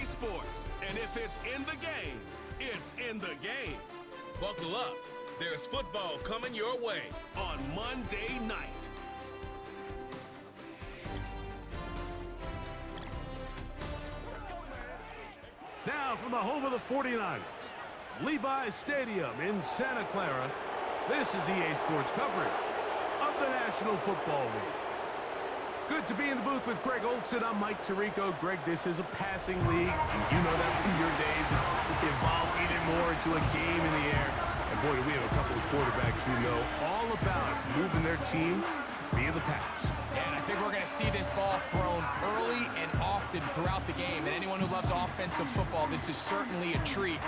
EA Sports. And if it's in the game, it's in the game. Buckle up. There's football coming your way on Monday night. Now from the home of the 49ers, Levi's Stadium in Santa Clara, this is EA Sports coverage of the National Football League. Good to be in the booth with Greg Olson. I'm Mike Tirico. Greg, this is a passing league, and you know that from your days. It's evolved even more into a game in the air. And boy, do we have a couple of quarterbacks who know all about moving their team via the pass. And I think we're going to see this ball thrown early and often throughout the game. And anyone who loves offensive football, this is certainly a treat.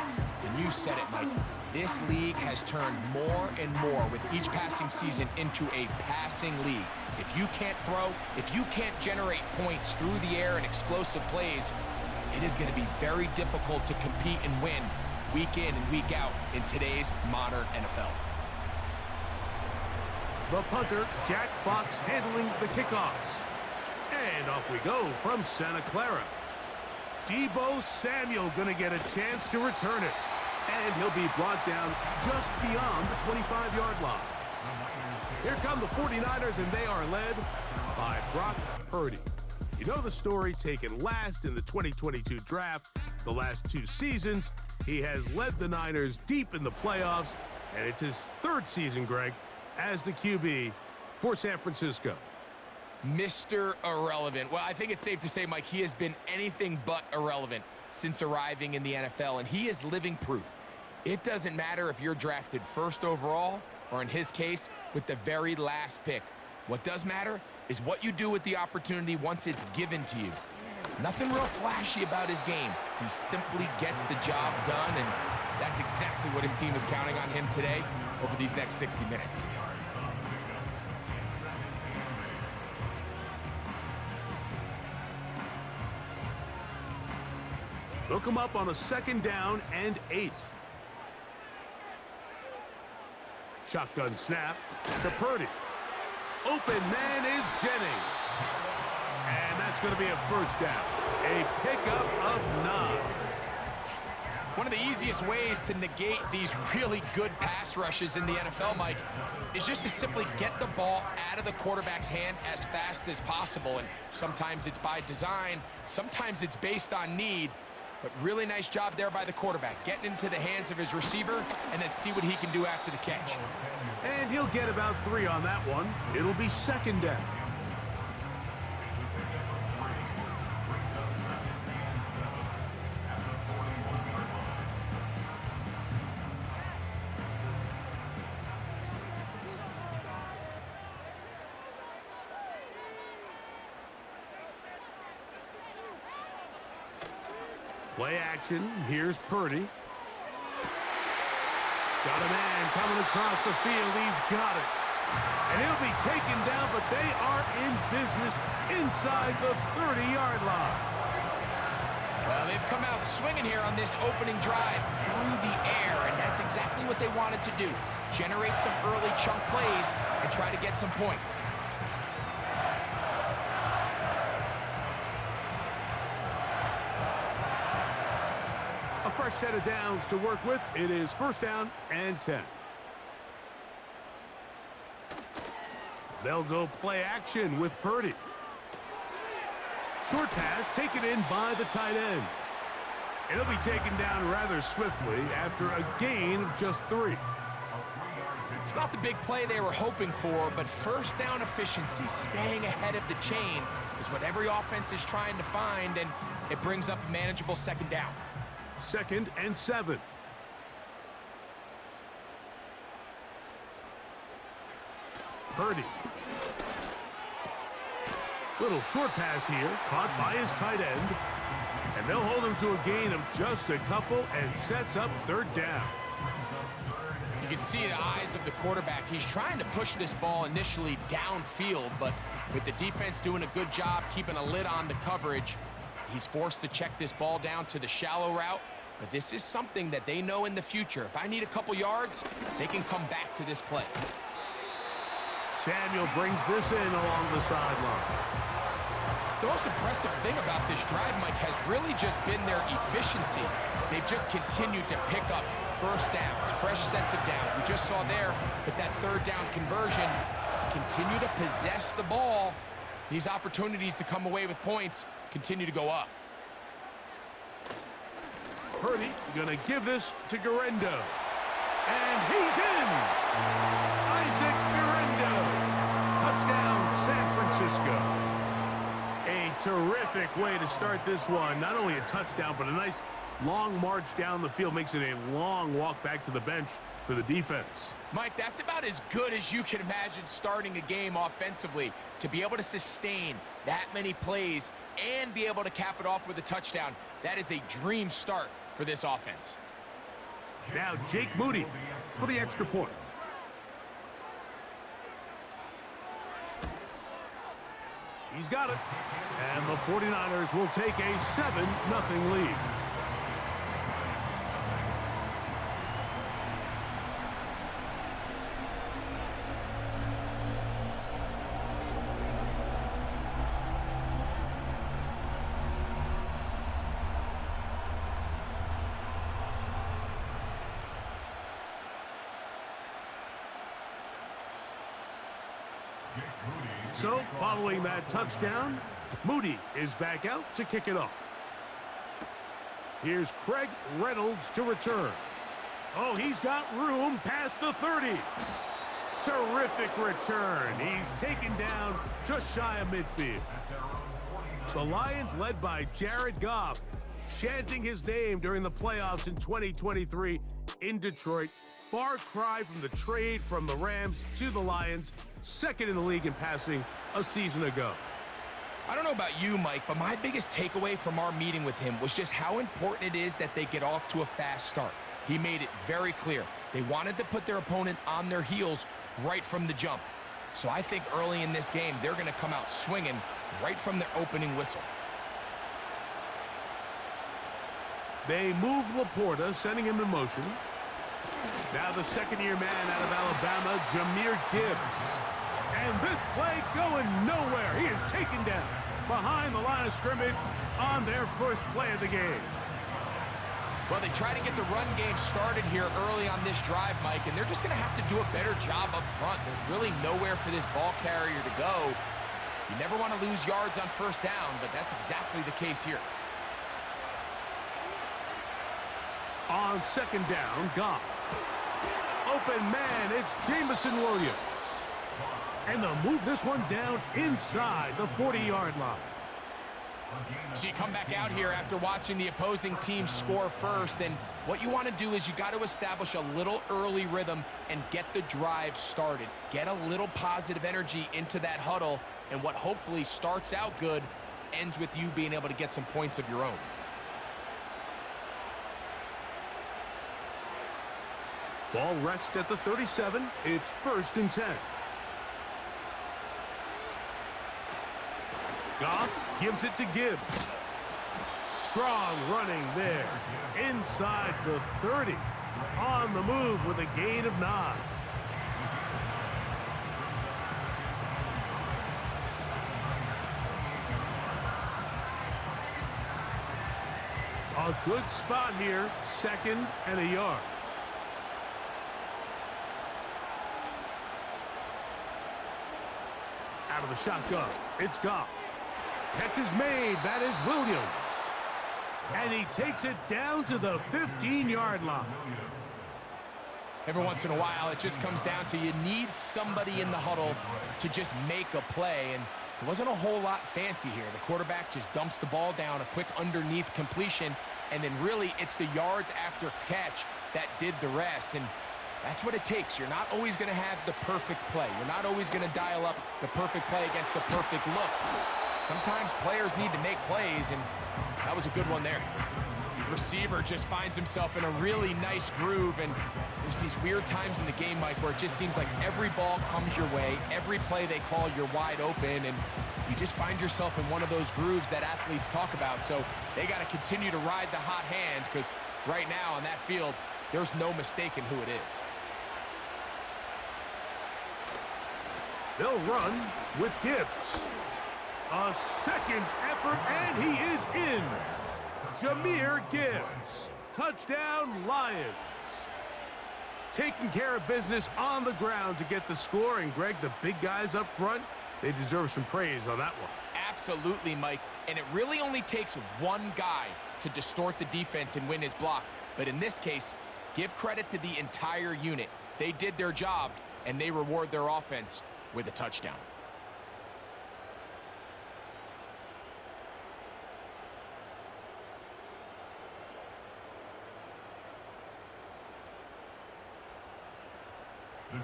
And you said it, Mike. This league has turned more and more with each passing season into a passing league. If you can't throw, if you can't generate points through the air and explosive plays, it is going to be very difficult to compete and win week in and week out in today's modern NFL. The punter, Jack Fox, handling the kickoffs. And off we go from Santa Clara. Deebo Samuel going to get a chance to return it. And he'll be brought down just beyond the 25-yard line. Here come the 49ers, and they are led by Brock Purdy. You know the story, taken last in the 2022 draft. The last two seasons, he has led the Niners deep in the playoffs, and it's his third season, Greg, as the QB for San Francisco. Mr. Irrelevant. Well, I think it's safe to say, Mike, he has been anything but irrelevant since arriving in the NFL, and he is living proof. It doesn't matter if you're drafted first overall, or in his case, with the very last pick. What does matter is what you do with the opportunity once it's given to you. Nothing real flashy about his game. He simply gets the job done, and that's exactly what his team is counting on him today over these next 60 minutes. Look him up on a 2nd down and 8. Shotgun snap to Purdy. Open man is Jennings. And that's going to be a first down. A pickup of 9. One of the easiest ways to negate these really good pass rushes in the NFL, Mike, is just to simply get the ball out of the quarterback's hand as fast as possible. And sometimes it's by design, sometimes it's based on need. But really nice job there by the quarterback, getting into the hands of his receiver and then see what he can do after the catch. And he'll get about 3 on that one. It'll be 2nd down. Play action. Here's Purdy. Got a man coming across the field. He's got it. And he'll be taken down, but they are in business inside the 30-yard line. Well, they've come out swinging here on this opening drive through the air, and that's exactly what they wanted to do. Generate some early chunk plays and try to get some points. A fresh set of downs to work with. It is 1st down and 10. They'll go play action with Purdy. Short pass taken in by the tight end. It'll be taken down rather swiftly after a gain of just 3. It's not the big play they were hoping for, but first down efficiency, staying ahead of the chains, is what every offense is trying to find, and it brings up a manageable 2nd down. 2nd and 7. Purdy. Little short pass here, caught by his tight end. And they'll hold him to a gain of just a couple and sets up 3rd down. You can see the eyes of the quarterback. He's trying to push this ball initially downfield, but with the defense doing a good job keeping a lid on the coverage, he's forced to check this ball down to the shallow route. But this is something that they know in the future. If I need a couple yards, they can come back to this play. Samuel brings this in along the sideline. The most impressive thing about this drive, Mike, has really just been their efficiency. They've just continued to pick up first downs, fresh sets of downs. We just saw there with that third down conversion, continue to possess the ball. These opportunities to come away with points continue to go up. Purdy gonna give this to Garendo. And he's in! Isaac Garendo. Touchdown, San Francisco. A terrific way to start this one. Not only a touchdown, but a nice long march down the field. Makes it a long walk back to the bench for the defense. Mike, that's about as good as you can imagine starting a game offensively. To be able to sustain that many plays and be able to cap it off with a touchdown, that is a dream start for this offense. Now Jake Moody for the extra point. He's got it. And the 49ers will take a 7-0 lead. So, following that touchdown, Moody is back out to kick it off. Here's Craig Reynolds to return. Oh, he's got room past the 30. Terrific return. He's taken down just shy of midfield. The Lions, led by Jared Goff, chanting his name during the playoffs in 2023 in Detroit. Far cry from the trade from the Rams to the Lions, second in the league in passing a season ago. I don't know about you, Mike, but my biggest takeaway from our meeting with him was just how important it is that they get off to a fast start. He made it very clear. They wanted to put their opponent on their heels right from the jump. So I think early in this game, they're going to come out swinging right from their opening whistle. They move Laporta, sending him in motion. Now the second-year man out of Alabama, Jahmyr Gibbs. And this play going nowhere. He is taken down behind the line of scrimmage on their first play of the game. Well, they try to get the run game started here early on this drive, Mike, and they're just going to have to do a better job up front. There's really nowhere for this ball carrier to go. You never want to lose yards on first down, but that's exactly the case here. On second down, Goff. Open man, it's Jameson Williams. And they'll move this one down inside the 40-yard line. So you come back out here after watching the opposing team score first, and what you want to do is you got to establish a little early rhythm and get the drive started. Get a little positive energy into that huddle, and what hopefully starts out good ends with you being able to get some points of your own. Ball rests at the 37. It's 1st and 10. Goff gives it to Gibbs. Strong running there. Inside the 30. On the move with a gain of 9. A good spot here. 2nd and a yard. Out of the shotgun, it's Goff. Catch is made, that is Williams. And he takes it down to the 15-yard line. Every once in a while, it just comes down to you need somebody in the huddle to just make a play, and it wasn't a whole lot fancy here. The quarterback just dumps the ball down, a quick underneath completion, and then really it's the yards after catch that did the rest. And that's what it takes. You're not always going to have the perfect play. You're not always going to dial up the perfect play against the perfect look. Sometimes players need to make plays, and that was a good one there. The receiver just finds himself in a really nice groove, and there's these weird times in the game, Mike, where it just seems like every ball comes your way, every play they call, you're wide open, and you just find yourself in one of those grooves that athletes talk about. So they got to continue to ride the hot hand, because right now on that field, there's no mistaking who it is. They'll run with Gibbs. A second effort, and he is in. Jahmyr Gibbs. Touchdown, Lions. Taking care of business on the ground to get the score. And, Greg, the big guys up front, they deserve some praise on that one. Absolutely, Mike. And it really only takes one guy to distort the defense and win his block. But in this case, give credit to the entire unit. They did their job, and they reward their offense with a touchdown.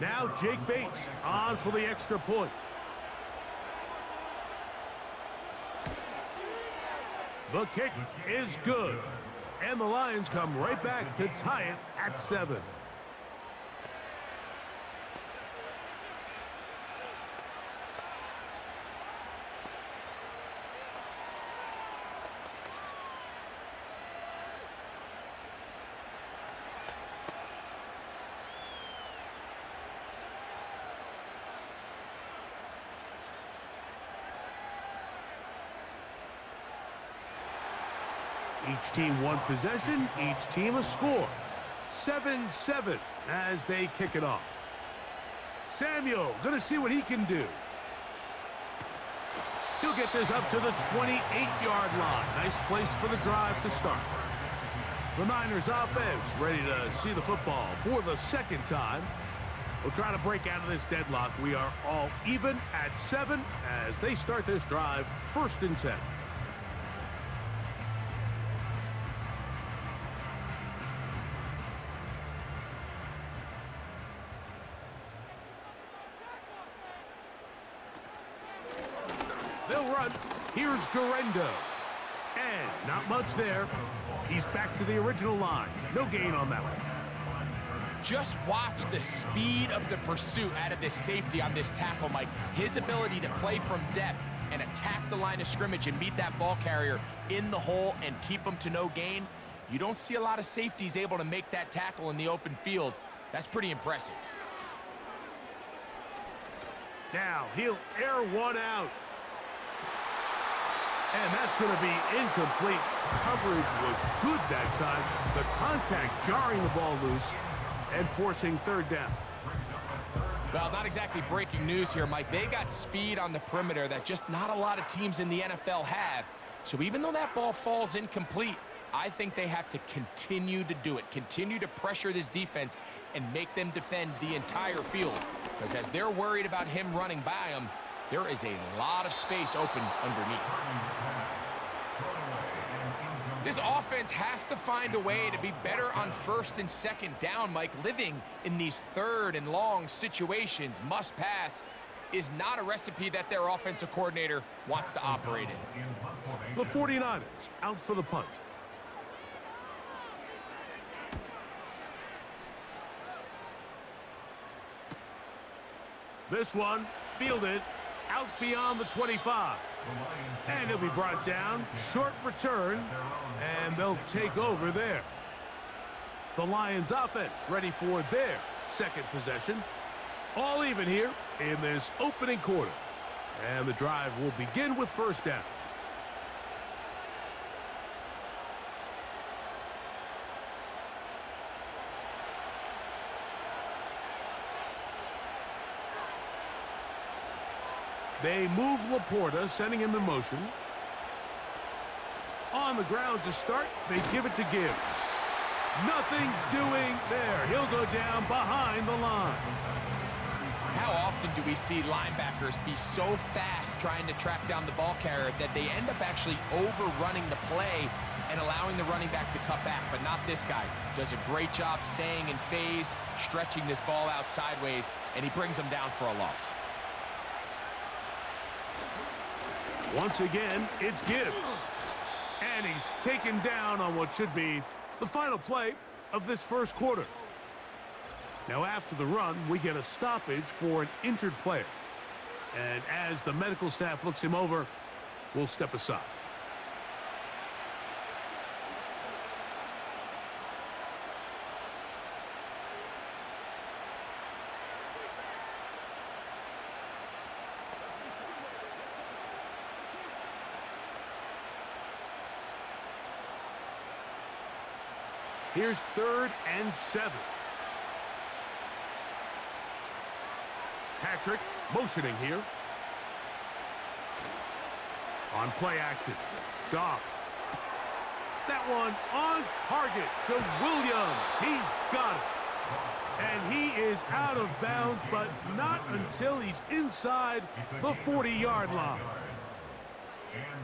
Now Jake Bates on for the extra point. The kick is good. And the Lions come right back to tie it at 7. Each team one possession, each team a score. 7-7 as they kick it off. Samuel gonna see what he can do. He'll get this up to the 28-yard line. Nice place for the drive to start. The Niners offense ready to see the football for the second time. We'll try to break out of this deadlock. We are all even at 7 as they start this drive, 1st and 10. They'll run. Here's Garendo. And not much there. He's back to the original line. No gain on that one. Just watch the speed of the pursuit out of this safety on this tackle, Mike. His ability to play from depth and attack the line of scrimmage and meet that ball carrier in the hole and keep him to no gain. You don't see a lot of safeties able to make that tackle in the open field. That's pretty impressive. Now he'll air one out. And that's going to be incomplete. Coverage was good that time. The contact jarring the ball loose and forcing 3rd down. Well, not exactly breaking news here, Mike. They got speed on the perimeter that just not a lot of teams in the NFL have. So even though that ball falls incomplete, I think they have to continue to do it. Continue to pressure this defense and make them defend the entire field. Because as they're worried about him running by them, there is a lot of space open underneath. This offense has to find a way to be better on 1st and 2nd down, Mike. Living in these 3rd and long situations, must pass, is not a recipe that their offensive coordinator wants to operate in. The 49ers out for the punt. This one fielded out beyond the 25. And he'll be brought down. Short return. And they'll take over there. The Lions offense ready for their 2nd possession. All even here in this opening quarter. And the drive will begin with 1st down. They move Laporta, sending him in motion. On the ground to start, they give it to Gibbs. Nothing doing there. He'll go down behind the line. How often do we see linebackers be so fast trying to track down the ball carrier that they end up actually overrunning the play and allowing the running back to cut back? But not this guy. Does a great job staying in phase, stretching this ball out sideways, and he brings them down for a loss. Once again, it's Gibbs. And he's taken down on what should be the final play of this 1st quarter. Now after the run, we get a stoppage for an injured player. And as the medical staff looks him over, we'll step aside. Here's 3rd and 7. Patrick motioning here. On play action, Goff. That one on target to Williams. He's got it. And he is out of bounds, but not until he's inside the 40-yard line.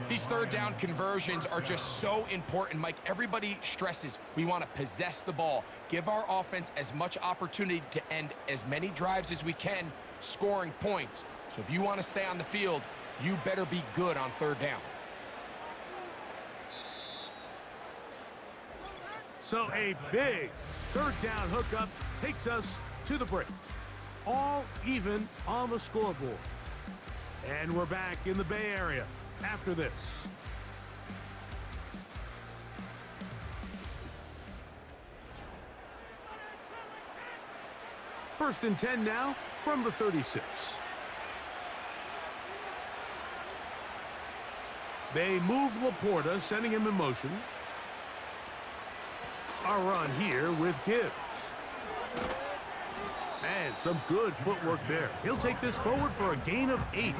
These 3rd down conversions are just so important, Mike. Everybody stresses we want to possess the ball, give our offense as much opportunity to end as many drives as we can, scoring points. So if you want to stay on the field, you better be good on 3rd down. So a big 3rd down hookup takes us to the break. All even on the scoreboard. And we're back in the Bay Area after this. First and 10 now from the 36. They move Laporta, sending him in motion. A run here with Gibbs. And some good footwork there. He'll take this forward for a gain of 8.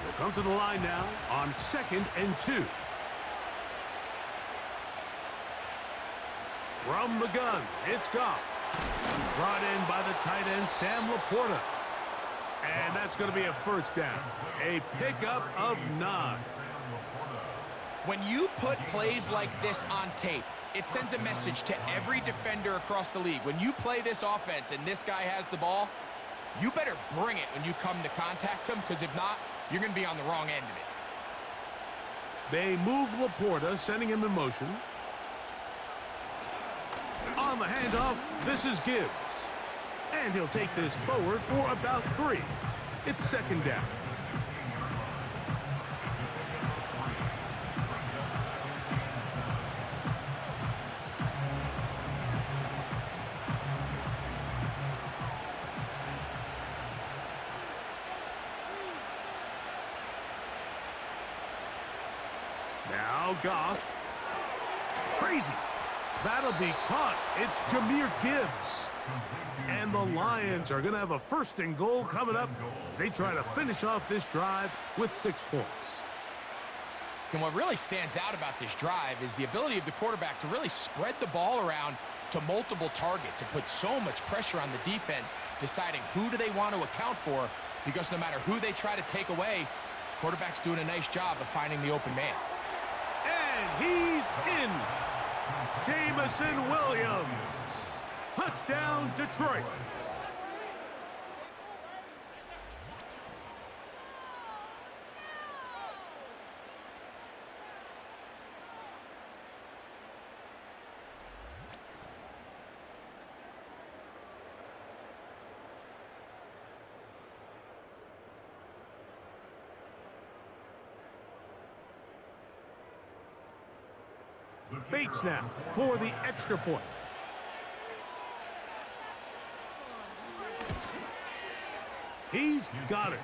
They'll come to the line now on 2nd and 2. From the gun, it's Goff. Brought in by the tight end, Sam Laporta. And that's going to be a 1st down. A pickup of 9. When you put plays like this on tape, it sends a message to every defender across the league. When you play this offense and this guy has the ball, you better bring it when you come to contact him, because if not, you're going to be on the wrong end of it. They move Laporta, sending him in motion. On the handoff, this is Gibbs. And he'll take this forward for about 3. It's 2nd down. Now Goff. Crazy. That'll be caught. It's Jahmyr Gibbs. And the Lions are going to have a 1st and goal coming up as they try to finish off this drive with 6 points. And what really stands out about this drive is the ability of the quarterback to really spread the ball around to multiple targets and put so much pressure on the defense, deciding who do they want to account for, because no matter who they try to take away, quarterback's doing a nice job of finding the open man. And he's in. Jamison Williams. Touchdown, Detroit. Bates now for the extra point. He's got it.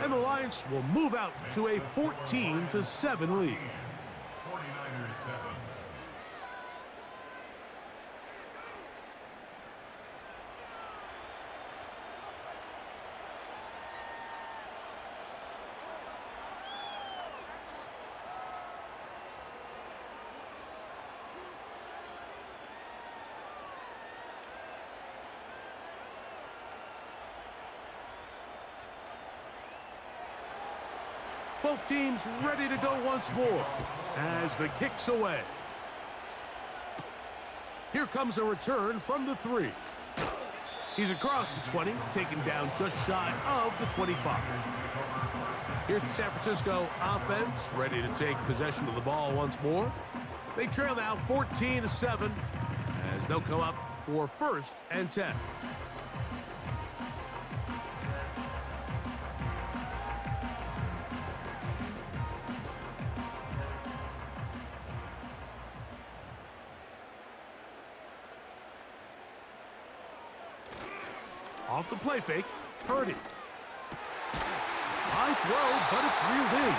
And the Lions will move out to a 14-7 lead. 49ers 7. Both teams ready to go once more as the kick's away. Here comes a return from the 3. He's across the 20, taken down just shy of the 25. Here's the San Francisco offense ready to take possession of the ball once more. They trail now 14-7 as they'll come up for 1st and 10. Off the play fake, Purdy. High throw, but it's reeled in.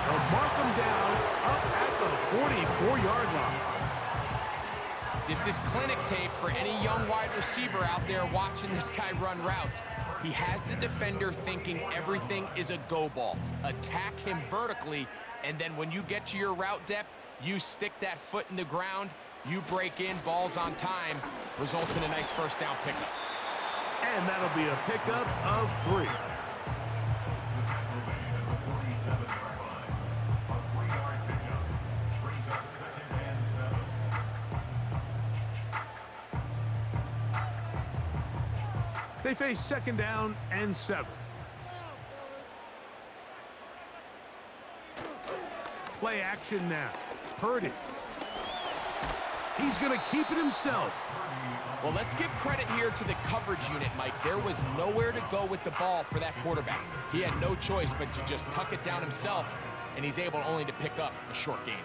They'll mark him down up at the 44-yard line. This is clinic tape for any young wide receiver out there watching this guy run routes. He has the defender thinking everything is a go ball. Attack him vertically, and then when you get to your route depth, you stick that foot in the ground, you break in, balls on time, results in a nice first down pickup. And that'll be a pickup of 3. They face 2nd down and 7. Play action now. Purdy. He's going to keep it himself. Well, let's give credit here to the coverage unit, Mike. There was nowhere to go with the ball for that quarterback. He had no choice but to just tuck it down himself, and he's able only to pick up a short gain.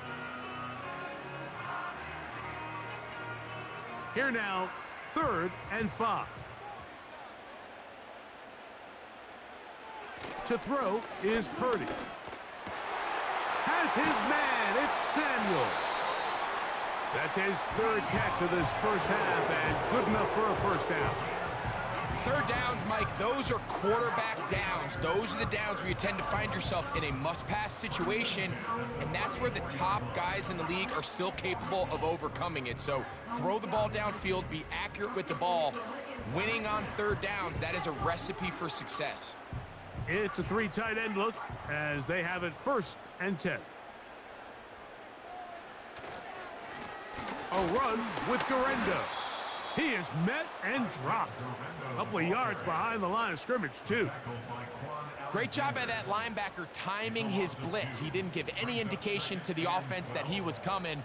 Here now, 3rd and 5. To throw is Purdy. Has his man, it's Samuel. That's his 3rd catch of this first half, and good enough for a first down. 3rd downs, Mike, those are quarterback downs. Those are the downs where you tend to find yourself in a must-pass situation, and that's where the top guys in the league are still capable of overcoming it. So throw the ball downfield, be accurate with the ball. Winning on 3rd downs, that is a recipe for success. It's a 3 tight end look as they have it 1st and 10. A run with Garenda. He is met and dropped. A couple of yards behind the line of scrimmage, too. Great job by that linebacker timing his blitz. He didn't give any indication to the offense that he was coming,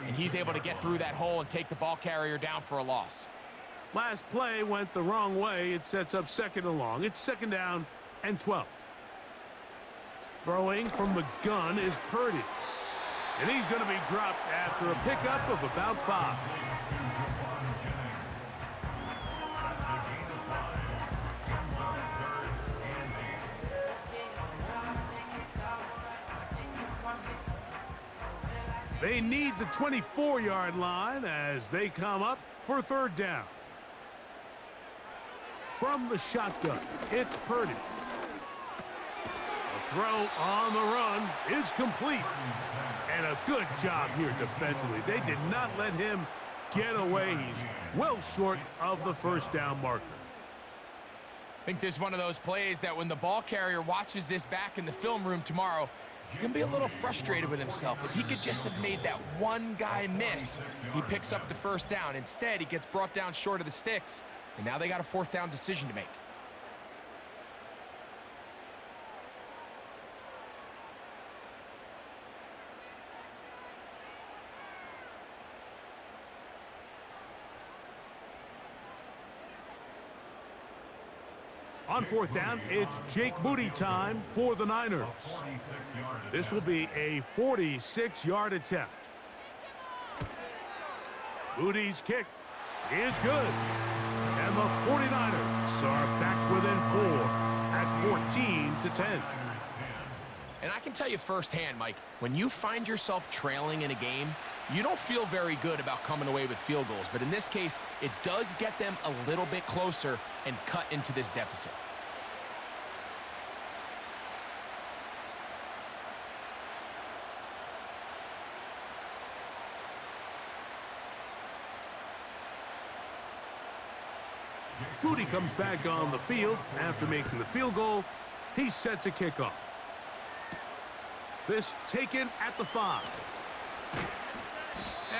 and he's able to get through that hole and take the ball carrier down for a loss. Last play went the wrong way. It sets up 2nd and long. It's 2nd down and 12. Throwing from the gun is Purdy. And he's going to be dropped after a pickup of about 5. They need the 24-yard line as they come up for 3rd down. From the shotgun, it's Purdy. The throw on the run is complete. And a good job here defensively. They did not let him get away. He's well short of the first down marker. I think this is one of those plays that when the ball carrier watches this back in the film room tomorrow, he's going to be a little frustrated with himself. If he could just have made that one guy miss, he picks up the first down. Instead, he gets brought down short of the sticks, and now they got a 4th down decision to make. On 4th down, it's Jake Moody time for the Niners. This will be a 46-yard attempt. Moody's kick is good. And the 49ers are back within 4 at 14-10. And I can tell you firsthand, Mike, when you find yourself trailing in a game, you don't feel very good about coming away with field goals. But in this case, it does get them a little bit closer and cut into this deficit. Moody comes back on the field after making the field goal. He's set to kick off. This taken at the 5.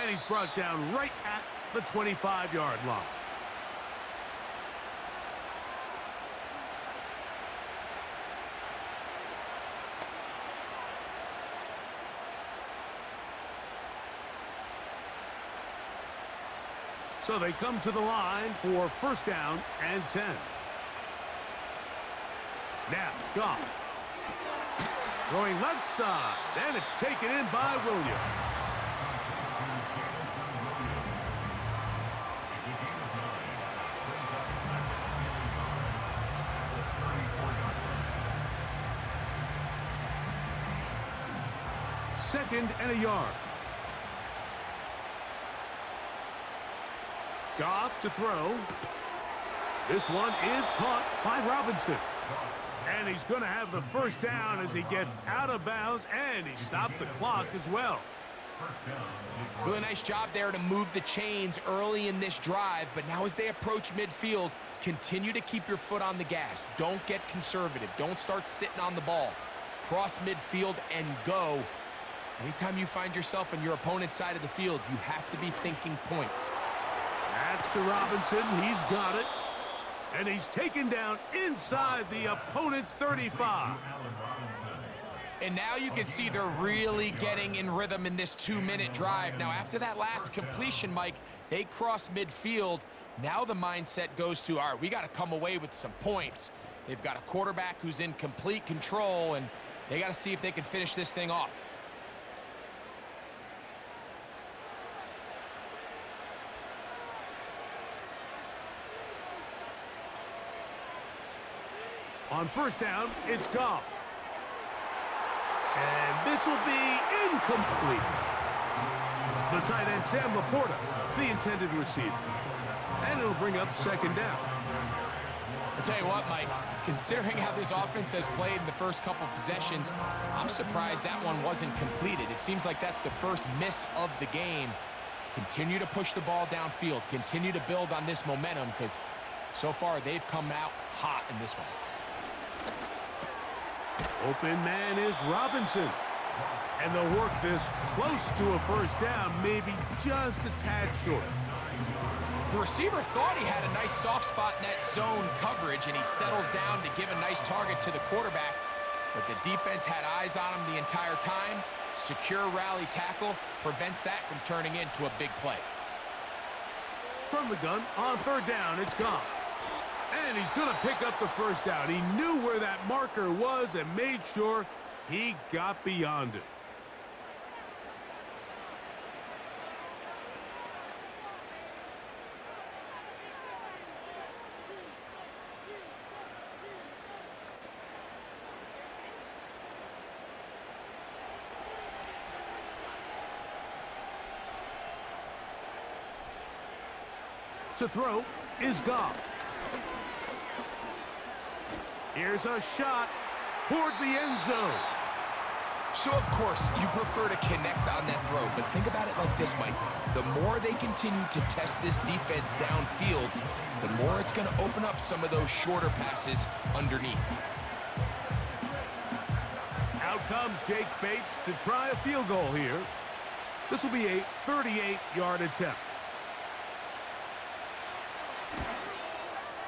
And he's brought down right at the 25-yard line. So they come to the line for 1st down and 10. Now, Goff. Throwing left side, and it's taken in by Williams. 2nd and a yard. Goff to throw. This one is caught by Robinson. And he's going to have the first down as he gets out of bounds, and he stopped the clock as well. Really nice job there to move the chains early in this drive, but now as they approach midfield, continue to keep your foot on the gas. Don't get conservative. Don't start sitting on the ball. Cross midfield and go. Anytime you find yourself on your opponent's side of the field, you have to be thinking points. That's to Robinson. He's got it. And he's taken down inside the opponent's 35. And now you can see they're really getting in rhythm in this 2-minute drive. Now, after that last completion, Mike, they cross midfield. Now the mindset goes to, all right, we got to come away with some points. They've got a quarterback who's in complete control, and they got to see if they can finish this thing off. On first down, it's Goff. And this will be incomplete. The tight end, Sam Laporta, the intended receiver. And it'll bring up 2nd down. I'll tell you what, Mike, considering how this offense has played in the first couple possessions, I'm surprised that one wasn't completed. It seems like that's the first miss of the game. Continue to push the ball downfield. Continue to build on this momentum, because so far they've come out hot in this one. Open man is Robinson. And they'll work this close to a first down, maybe just a tad short. The receiver thought he had a nice soft spot in that zone coverage, and he settles down to give a nice target to the quarterback. But the defense had eyes on him the entire time. Secure rally tackle prevents that from turning into a big play. From the gun, on 3rd down, it's Goff. And he's going to pick up the first down. He knew where that marker was and made sure he got beyond it. To throw is Goff. Here's a shot toward the end zone. So, of course, you prefer to connect on that throw, but think about it like this, Mike. The more they continue to test this defense downfield, the more it's going to open up some of those shorter passes underneath. Out comes Jake Bates to try a field goal here. This will be a 38-yard attempt.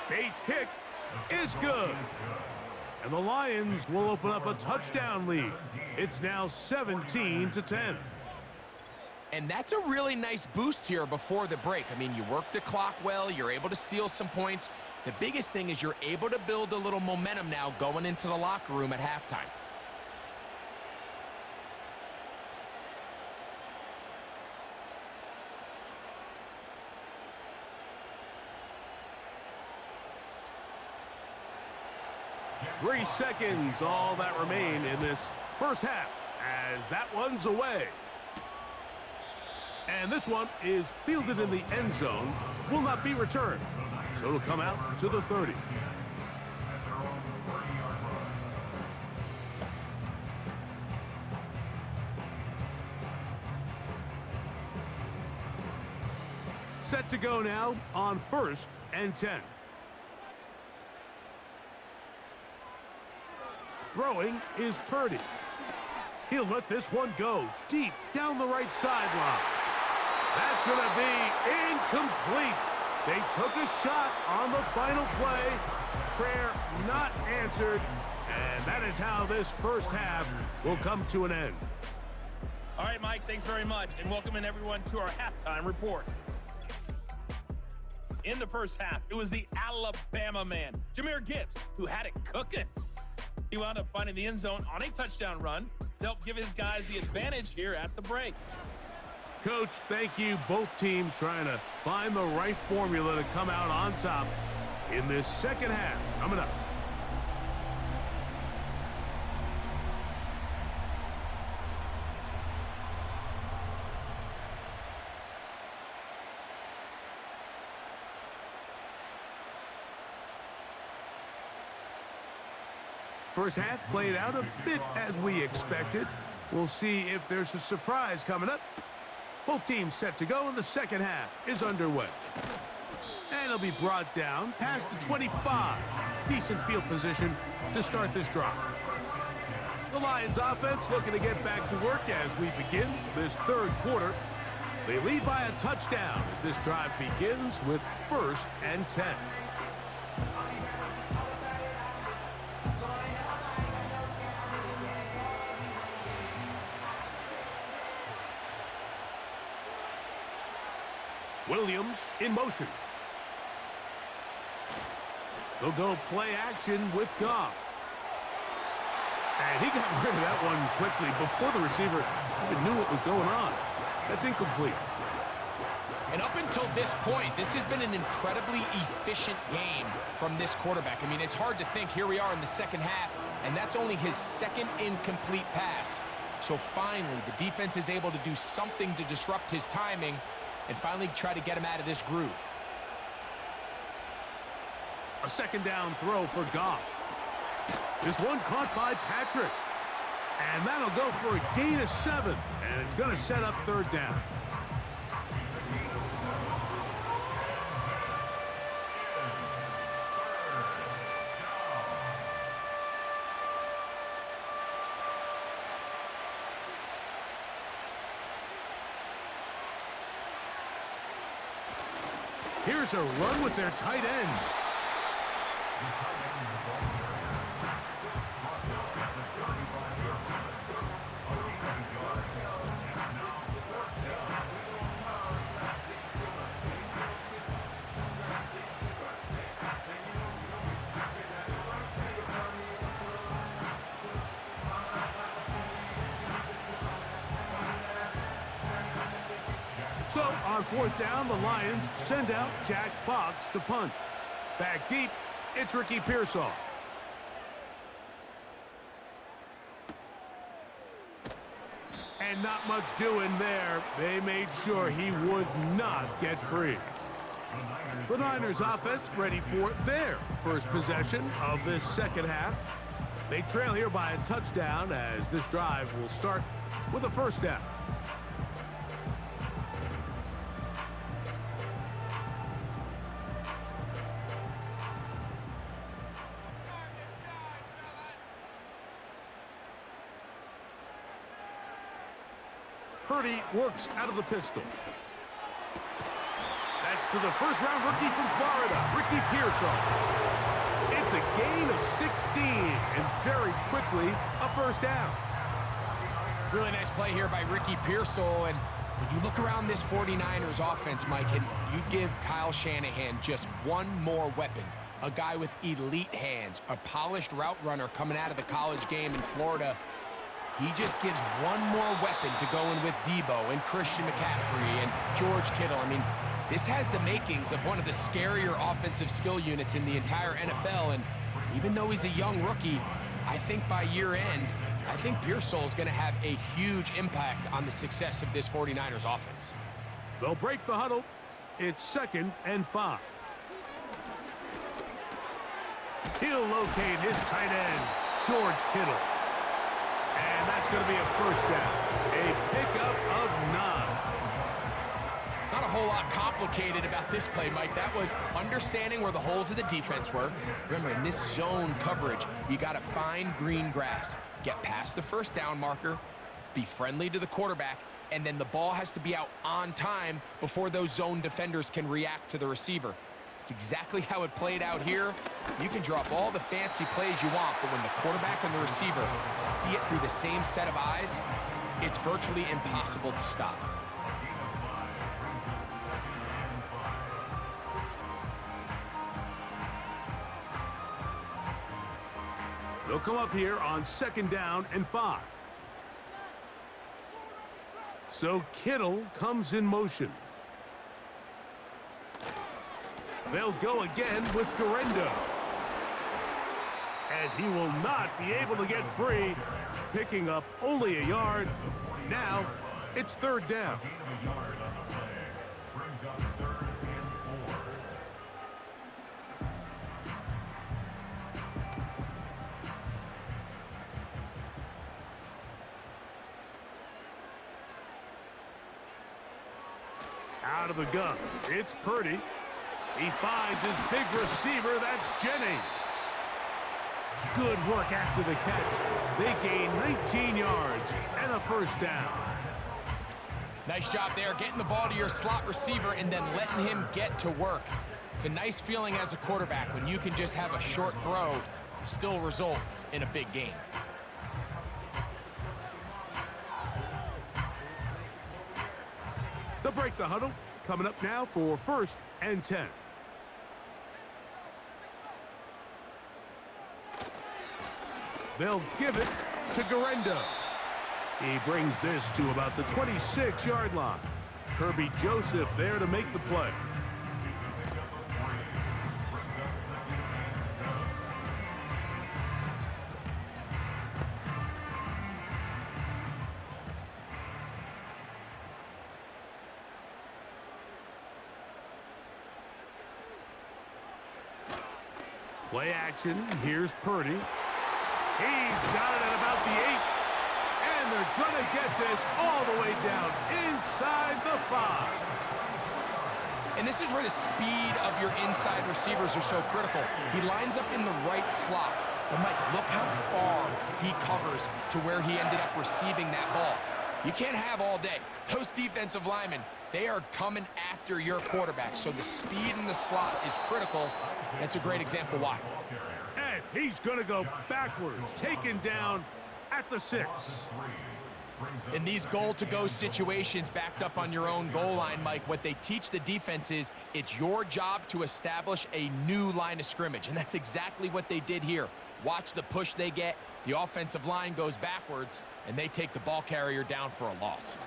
Bates' kick is good. And the Lions will open up a touchdown lead. It's now 17-10. And that's a really nice boost here before the break. I mean, you work the clock well, you're able to steal some points. The biggest thing is you're able to build a little momentum now going into the locker room at halftime. Three seconds, all that remain in this first half, as that one's away. And this one is fielded in the end zone, will not be returned. So it'll come out to the 30. Set to go now on 1st and 10. Throwing is Purdy. He'll let this one go deep down the right sideline. That's going to be incomplete. They took a shot on the final play. Prayer not answered. And that is how this first half will come to an end. All right, Mike, thanks very much. And welcoming everyone to our halftime report. In the first half, it was the Alabama man, Jahmyr Gibbs, who had it cooking. He wound up finding the end zone on a touchdown run to help give his guys the advantage here at the break. Coach, thank you. Both teams trying to find the right formula to come out on top in this second half. Coming up. First half played out a bit as we expected. We'll see if there's a surprise coming up. Both teams set to go, and the second half is underway. And it'll be brought down past the 25. Decent field position to start this drive. The Lions offense looking to get back to work as we begin this third quarter. They lead by a touchdown as this drive begins with 1st and 10. Williams in motion. They'll go play action with Goff. And he got rid of that one quickly before the receiver even knew what was going on. That's incomplete. And up until this point, this has been an incredibly efficient game from this quarterback. I mean, it's hard to think. Here we are in the second half, and that's only his second incomplete pass. So finally, the defense is able to do something to disrupt his timing and finally try to get him out of this groove. A second down throw for Goff. This one caught by Patrick. And that'll go for a gain of 7. And it's going to set up third down. Here's a run with their tight end. So, on 4th down, the Lions send out Jack Fox to punt. Back deep, it's Ricky Pearsall. And not much doing there. They made sure he would not get free. The Niners offense ready for their first possession of this second half. They trail here by a touchdown as this drive will start with a first down. Purdy works out of the pistol. That's to the first-round rookie from Florida, Ricky Pearsall. It's a gain of 16, and very quickly, a first down. Really nice play here by Ricky Pearsall, and when you look around this 49ers offense, Mike, and you give Kyle Shanahan just one more weapon, a guy with elite hands, a polished route runner coming out of the college game in Florida. He just gives one more weapon to go in with Debo and Christian McCaffrey and George Kittle. I mean, this has the makings of one of the scarier offensive skill units in the entire NFL. And even though he's a young rookie, I think by year end, I think Pearsall is going to have a huge impact on the success of this 49ers offense. They'll break the huddle. It's 2nd and 5. He'll locate his tight end, George Kittle. And that's going to be a first down. A pickup of 9. Not a whole lot complicated about this play, Mike. That was understanding where the holes of the defense were. Remember, in this zone coverage, you got to find green grass. Get past the first down marker, be friendly to the quarterback, and then the ball has to be out on time before those zone defenders can react to the receiver. It's exactly how it played out here. You can drop all the fancy plays you want, but when the quarterback and the receiver see it through the same set of eyes, it's virtually impossible to stop. They'll come up here on 2nd down and 5. So Kittle comes in motion. They'll go again with Garendo. And he will not be able to get free, picking up only a yard. Now it's 3rd down. Out of the gun, it's Purdy. He finds his big receiver, that's Jennings. Good work after the catch. They gain 19 yards and a first down. Nice job there, getting the ball to your slot receiver and then letting him get to work. It's a nice feeling as a quarterback when you can just have a short throw, still result in a big game. They'll break the huddle. Coming up now for 1st and 10. They'll give it to Garendo. He brings this to about the 26-yard line. Kirby Joseph there to make the play. Play action. Here's Purdy. He's got it at about the 8. And they're going to get this all the way down inside the 5. And this is where the speed of your inside receivers are so critical. He lines up in the right slot. And Mike, look how far he covers to where he ended up receiving that ball. You can't have all day. Those defensive linemen, they are coming after your quarterback. So the speed in the slot is critical. That's a great example why. And he's going to go backwards, taken down at the 6. In these goal-to-go situations backed up on your own goal line, Mike, what they teach the defense is it's your job to establish a new line of scrimmage, and that's exactly what they did here. Watch the push they get. The offensive line goes backwards, and they take the ball carrier down for a loss.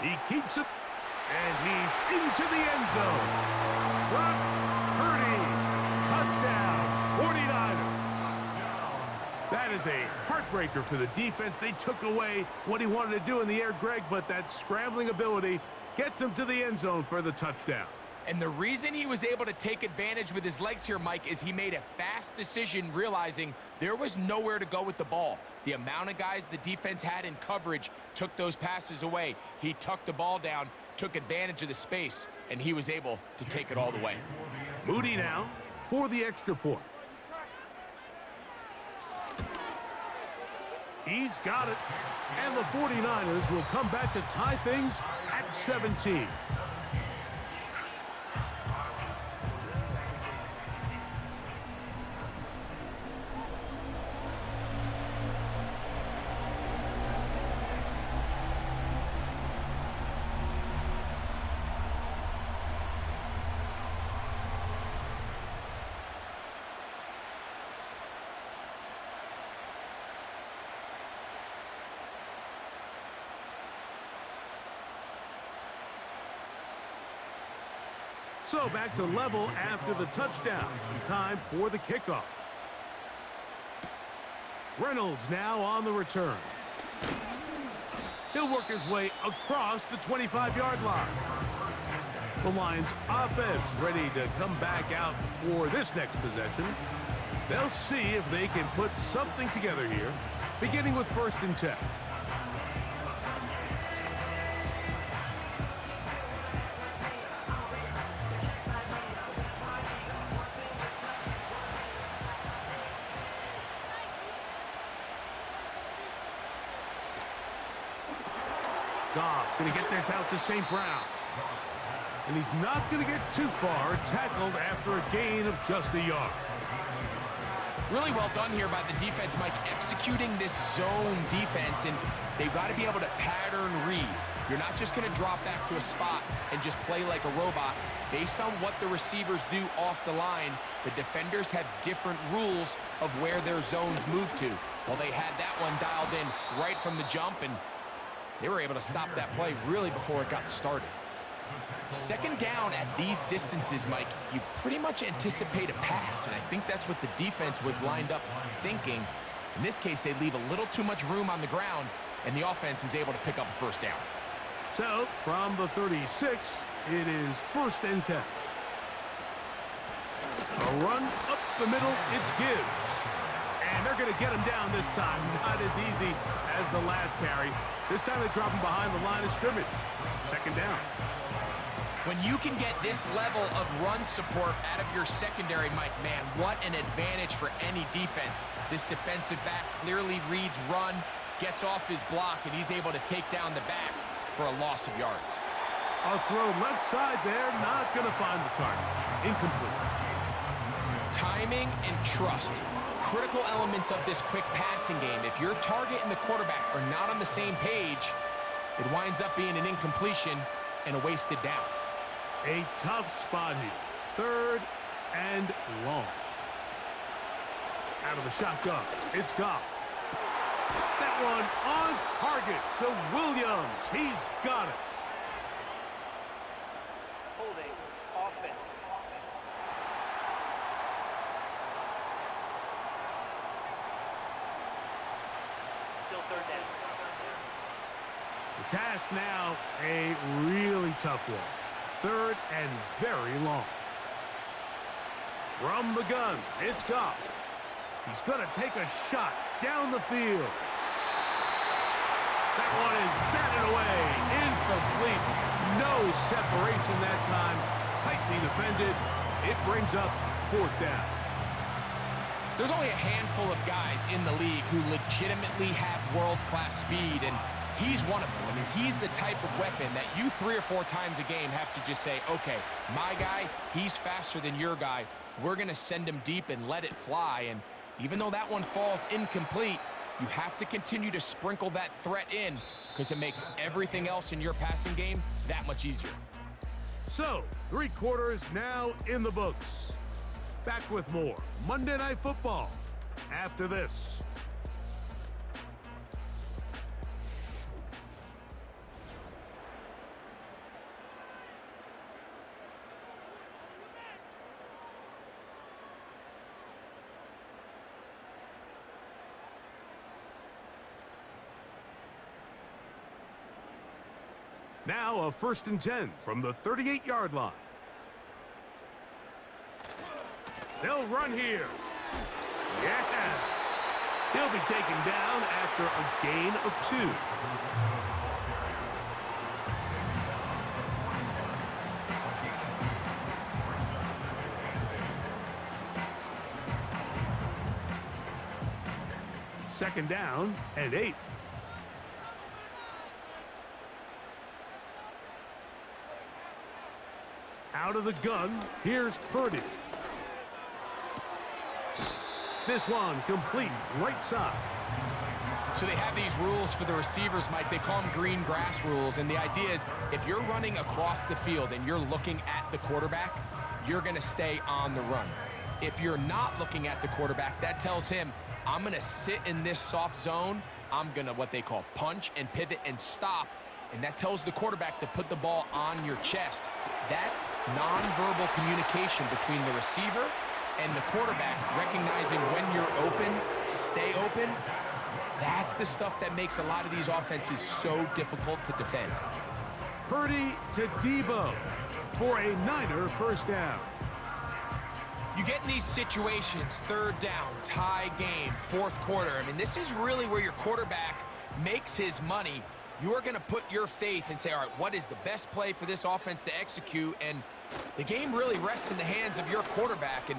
He keeps it, and he's into the end zone. Brock Purdy, touchdown, 49ers. That is a heartbreaker for the defense. They took away what he wanted to do in the air, Greg, but that scrambling ability gets him to the end zone for the touchdown. And the reason he was able to take advantage with his legs here, Mike, is he made a fast decision realizing there was nowhere to go with the ball. The amount of guys the defense had in coverage took those passes away. He tucked the ball down, took advantage of the space, and he was able to take it all the way. Moody now for the extra point. He's got it. And the 49ers will come back to tie things at 17. So back to level after the touchdown. And time for the kickoff. Reynolds now on the return. He'll work his way across the 25-yard line. The Lions offense ready to come back out for this next possession. They'll see if they can put something together here, beginning with 1st and 10. Goff going to get this out to St. Brown. And he's not going to get too far, tackled after a gain of just a yard. Really well done here by the defense, Mike, executing this zone defense, and they've got to be able to pattern read. You're not just going to drop back to a spot and just play like a robot. Based on what the receivers do off the line, the defenders have different rules of where their zones move to. Well, they had that one dialed in right from the jump, and they were able to stop that play really before it got started. 2nd down at these distances, Mike, you pretty much anticipate a pass, and I think that's what the defense was lined up thinking. In this case, they leave a little too much room on the ground, and the offense is able to pick up a 1st down. So, from the 36, it is 1st and 10. A run up the middle, it's Gibbs. And they're going to get him down this time. Not as easy as the last carry. This time they drop him behind the line of scrimmage. Second down. When you can get this level of run support out of your secondary, Mike, man, what an advantage for any defense. This defensive back clearly reads run, gets off his block, and he's able to take down the back for a loss of yards. A throw left side there, not going to find the target. Incomplete. Timing and trust, critical elements of this quick passing game. If your target and the quarterback are not on the same page, it winds up being an incompletion and a wasted down. A tough spot here. Third and long. Out of the shotgun, it's Goff. That one on target to Williams. He's got it. Holding offense. Still third down. The task now, a really tough one. Third and very long. From the gun, it's Goff. He's going to take a shot down the field. That one is batted away. Incomplete. No separation that time. Tightly defended. It brings up fourth down. There's only a handful of guys in the league who legitimately have world-class speed, and he's one of them. I mean, he's the type of weapon that you 3 or 4 times a game have to just say, okay, my guy, he's faster than your guy. We're going to send him deep and let it fly. And even though that one falls incomplete, you have to continue to sprinkle that threat in because it makes everything else in your passing game that much easier. So, 3 quarters now in the books. Back with more Monday Night Football after this. Now a 1st and 10 from the 38-yard line. They'll run here. Yeah. He'll be taken down after a gain of 2. Second down and 8. Out of the gun, here's Purdy. This one complete right side. So they have these rules for the receivers, Mike. They call them green grass rules, and the idea is if you're running across the field and you're looking at the quarterback, you're going to stay on the run. If you're not looking at the quarterback, that tells him, I'm going to sit in this soft zone. I'm going to what they call punch and pivot and stop, and that tells the quarterback to put the ball on your chest. That nonverbal communication between the receiver and the quarterback, recognizing when you're open, stay open, that's the stuff that makes a lot of these offenses so difficult to defend. Purdy to Debo for a Niner first down. You get in these situations, 3rd down, tie game, 4th quarter. I mean, this is really where your quarterback makes his money. You're going to put your faith and say, all right, what is the best play for this offense to execute? And the game really rests in the hands of your quarterback. And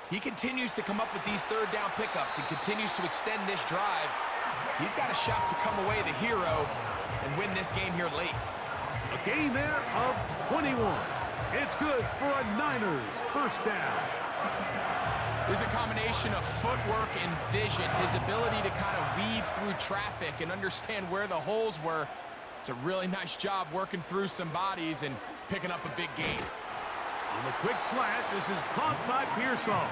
he continues to come up with these 3rd down pickups and continues to extend this drive. He's got a shot to come away the hero and win this game here late. A gain there of 21. It's good for a Niners first down. There's a combination of footwork and vision, his ability to kind of weave through traffic and understand where the holes were. It's a really nice job working through some bodies and picking up a big gain. On the quick slant, this is caught by Pearsall.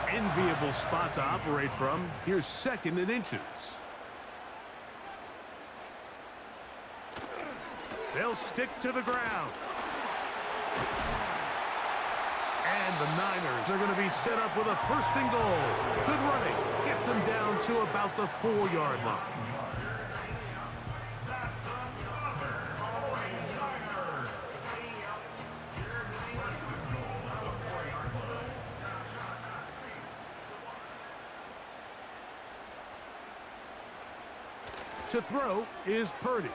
Enviable spot to operate from. Here's 2nd and inches. They'll stick to the ground. And the Niners are going to be set up with a 1st and goal. Good running. Gets them down to about the 4-yard line. To throw is Purdy.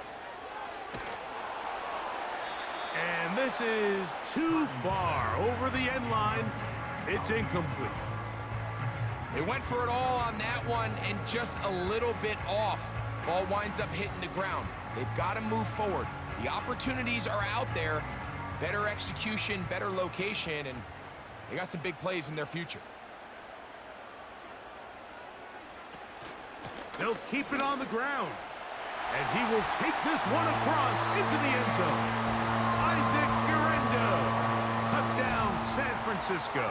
And this is too far over the end line. It's incomplete. They went for it all on that one and just a little bit off. Ball winds up hitting the ground. They've got to move forward. The opportunities are out there. Better execution, better location, and they got some big plays in their future. They'll keep it on the ground. And he will take this one across into the end zone. Isaac Guerrero. Touchdown, San Francisco.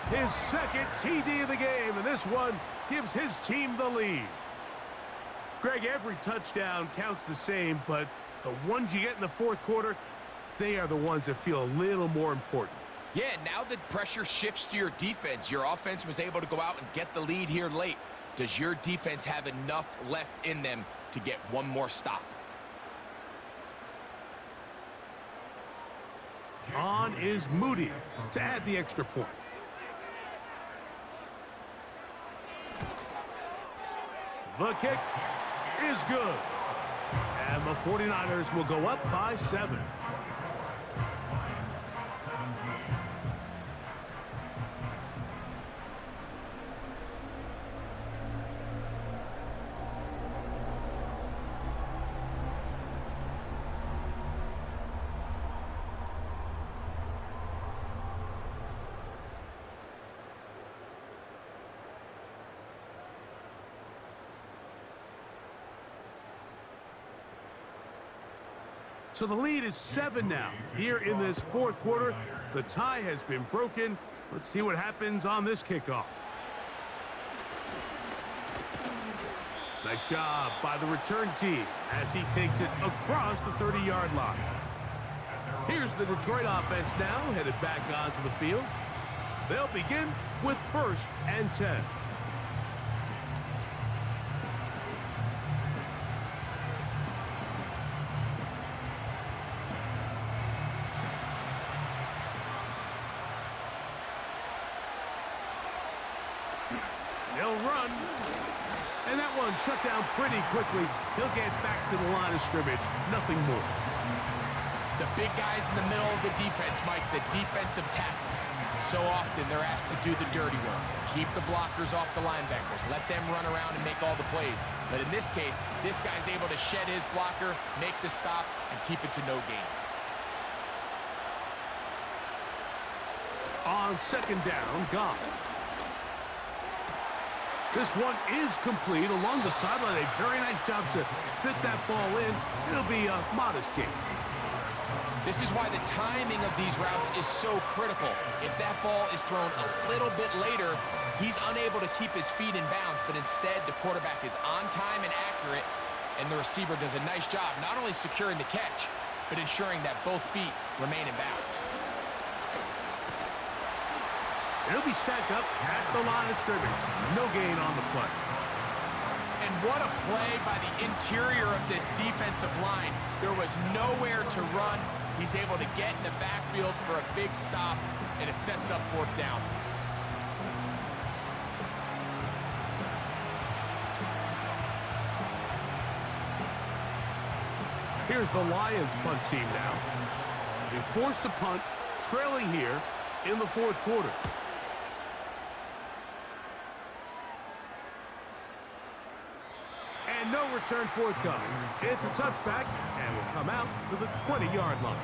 His 2nd TD of the game, and this one gives his team the lead. Greg, every touchdown counts the same, but the ones you get in the 4th quarter, they are the ones that feel a little more important. Yeah, now the pressure shifts to your defense. Your offense was able to go out and get the lead here late. Does your defense have enough left in them to get one more stop? On is Moody to add the extra point. The kick is good. And the 49ers will go up by 7. So the lead is 7 now. Here in this 4th quarter, the tie has been broken. Let's see what happens on this kickoff. Nice job by the return team as he takes it across the 30-yard line. Here's the Detroit offense now, headed back onto the field. They'll begin with 1st and 10. They'll run. And that one shut down pretty quickly. He'll get back to the line of scrimmage. Nothing more. The big guys in the middle of the defense, Mike, the defensive tackles. So often they're asked to do the dirty work. Keep the blockers off the linebackers. Let them run around and make all the plays. But in this case, this guy's able to shed his blocker, make the stop, and keep it to no gain. On 2nd down, Goff. This one is complete along the sideline. A very nice job to fit that ball in. It'll be a modest gain. This is why the timing of these routes is so critical. If that ball is thrown a little bit later, he's unable to keep his feet in bounds, but instead the quarterback is on time and accurate, and the receiver does a nice job not only securing the catch, but ensuring that both feet remain in bounds. It'll be stacked up at the line of scrimmage. No gain on the play. And what a play by the interior of this defensive line. There was nowhere to run. He's able to get in the backfield for a big stop, and it sets up 4th down. Here's the Lions punt team now. They forced to punt, trailing here in the 4th quarter. And no return forthcoming. It's a touchback and will come out to the 20-yard line.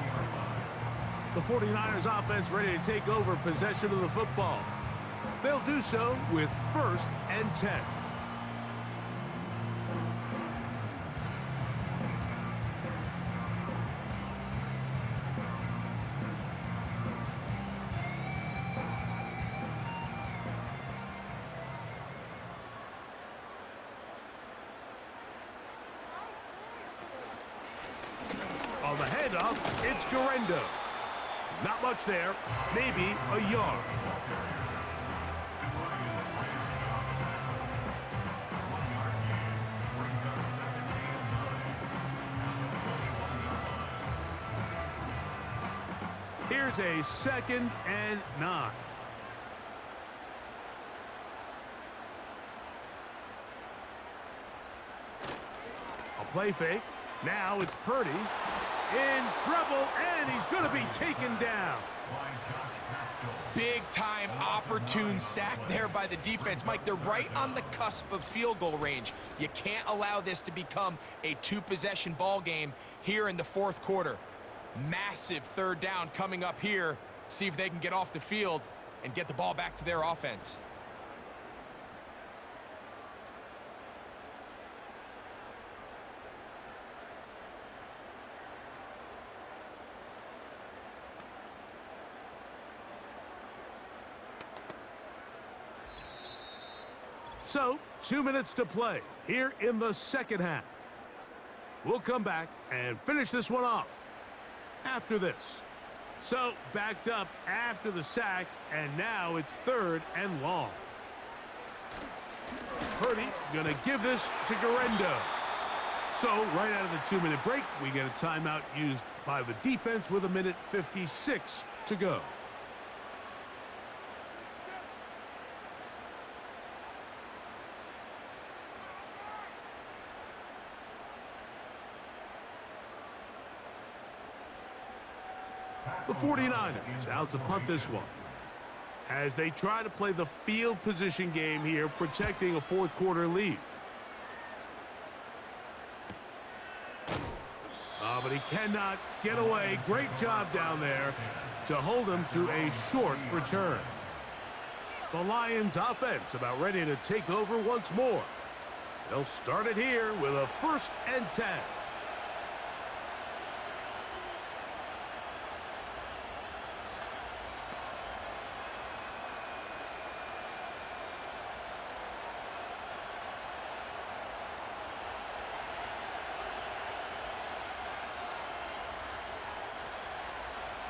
The 49ers offense ready to take over possession of the football. They'll do so with 1st and 10. On the handoff, it's Guerrero. Not much there. Maybe a yard. Here's a 2nd and 9. A play fake. Now it's Purdy. In trouble, and he's going to be taken down. Big-time opportune sack there by the defense. Mike, they're right on the cusp of field goal range. You can't allow this to become a 2-possession ball game here in the 4th quarter. Massive 3rd down coming up here. See if they can get off the field and get the ball back to their offense. So, 2 minutes to play here in the 2nd half. We'll come back and finish this one off after this. So, backed up after the sack, and now it's 3rd and long. Purdy going to give this to Garendo. So, right out of the 2-minute break, we get a timeout used by the defense with 1:56 to go. The 49ers out to punt this one as they try to play the field position game here, protecting a 4th quarter lead. But he cannot get away. Great job down there to hold him to a short return. The Lions offense about ready to take over once more. They'll start it here with a 1st and 10.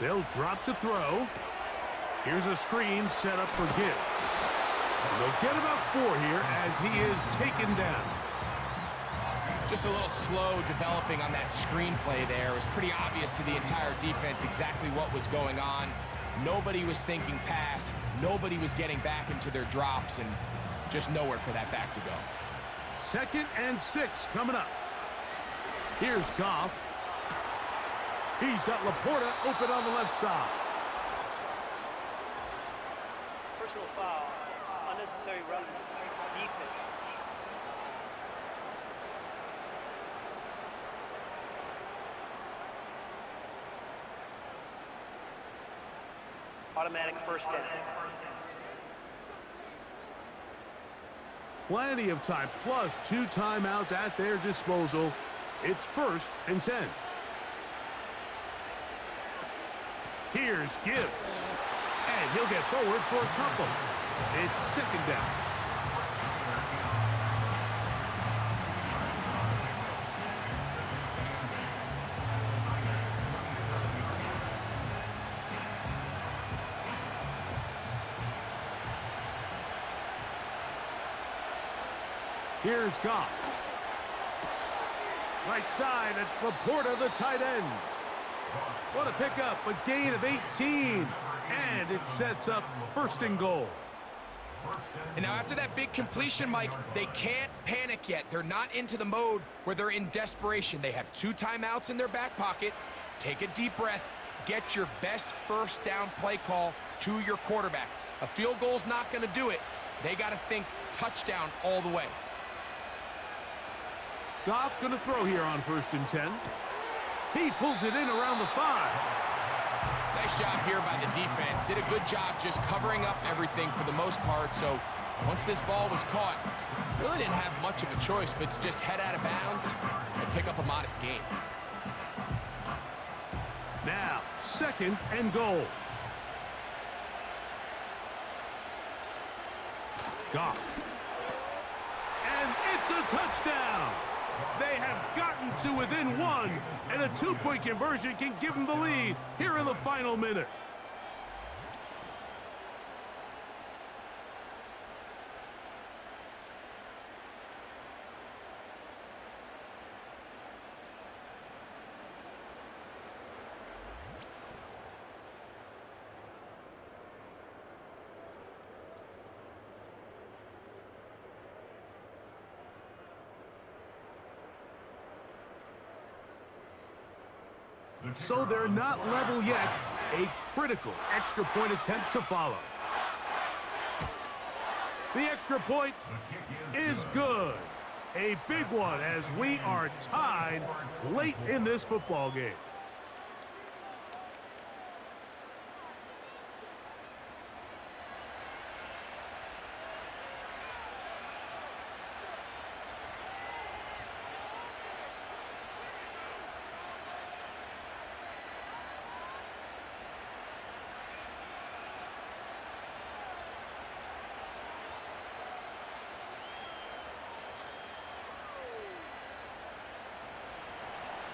They'll drop to throw. Here's a screen set up for Gibbs. And they'll get about 4 here as he is taken down. Just a little slow developing on that screenplay there. It was pretty obvious to the entire defense exactly what was going on. Nobody was thinking pass. Nobody was getting back into their drops, and just nowhere for that back to go. 2nd and 6 coming up. Here's Goff. He's got Laporta open on the left side. Personal foul. Unnecessary roughness. Defense. Automatic 1st down. Plenty of time, plus 2 timeouts at their disposal. It's 1st and 10. Here's Gibbs. And he'll get forward for a couple. It's 2nd down. Here's Goff. Right side, it's Laporta, the tight end. What a pickup, a gain of 18. And it sets up 1st and goal. And now after that big completion, Mike, they can't panic yet. They're not into the mode where they're in desperation. They have 2 timeouts in their back pocket. Take a deep breath. Get your best 1st down play call to your quarterback. A field goal's not going to do it. They got to think touchdown all the way. Goff going to throw here on 1st and 10. He pulls it in around the 5. Nice job here by the defense. Did a good job just covering up everything for the most part. So once this ball was caught, really didn't have much of a choice but to just head out of bounds and pick up a modest gain. Now, 2nd and goal. Goff. And it's a touchdown. They have gotten to within 1, and a 2-point conversion can give them the lead here in the final minute. so they're not level yet. A critical extra point attempt to follow. The extra point is good. A big one as we are tied late in this football game.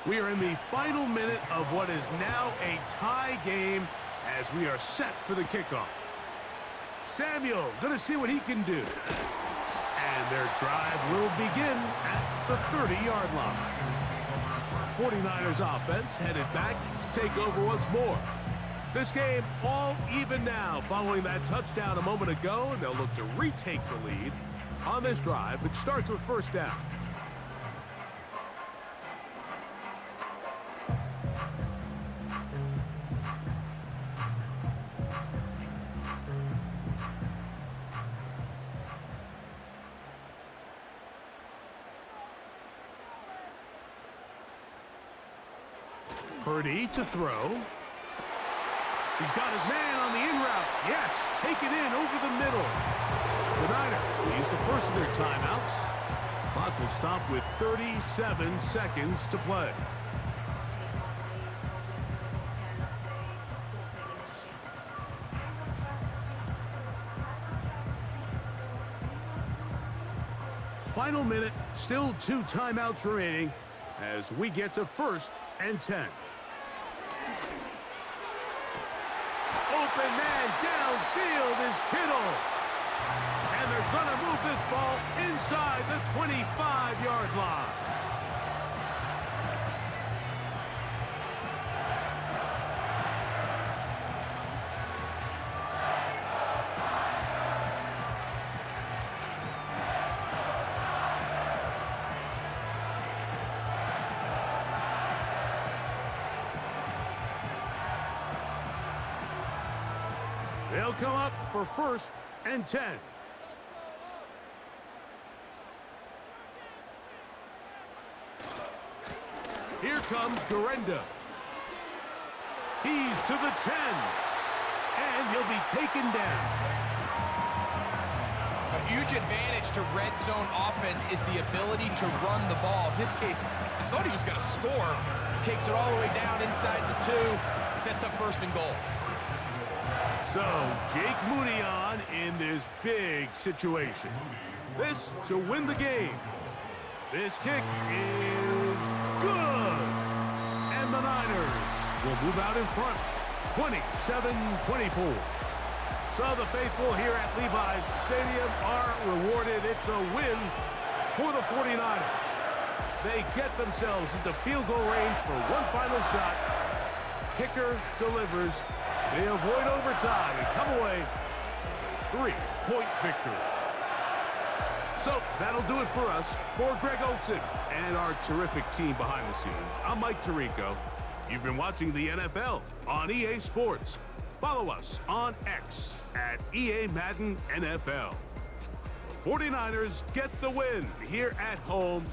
We are in the final minute of what is now a tie game as we are set for the kickoff. Samuel going to see what he can do. And their drive will begin at the 30-yard line. 49ers offense headed back to take over once more. This game all even now following that touchdown a moment ago, and they'll look to retake the lead on this drive, which starts with first down. Purdy to throw. He's got his man on the in route. Yes, take it in over the middle. The Niners will use the first of their timeouts. Clock will stop with 37 seconds to play. Final minute, still 2 timeouts remaining as we get to 1st and 10. Open man downfield is Kittle. And they're going to move this ball inside the 25-yard line. They'll come up for 1st and 10. Here comes Garenda. He's to the 10. And he'll be taken down. A huge advantage to red zone offense is the ability to run the ball. In this case, I thought he was going to score. Takes it all the way down inside the 2. Sets up 1st and goal. So, Jake Moody on in this big situation. This to win the game. This kick is good. And the Niners will move out in front, 27-24. So the faithful here at Levi's Stadium are rewarded. It's a win for the 49ers. They get themselves into field goal range for one final shot. Kicker delivers. They avoid overtime and come away with a 3-point victory. So that'll do it for us. For Greg Olson and our terrific team behind the scenes, I'm Mike Tirico. You've been watching the NFL on EA Sports. Follow us on X at EA Madden NFL. The 49ers get the win here at home.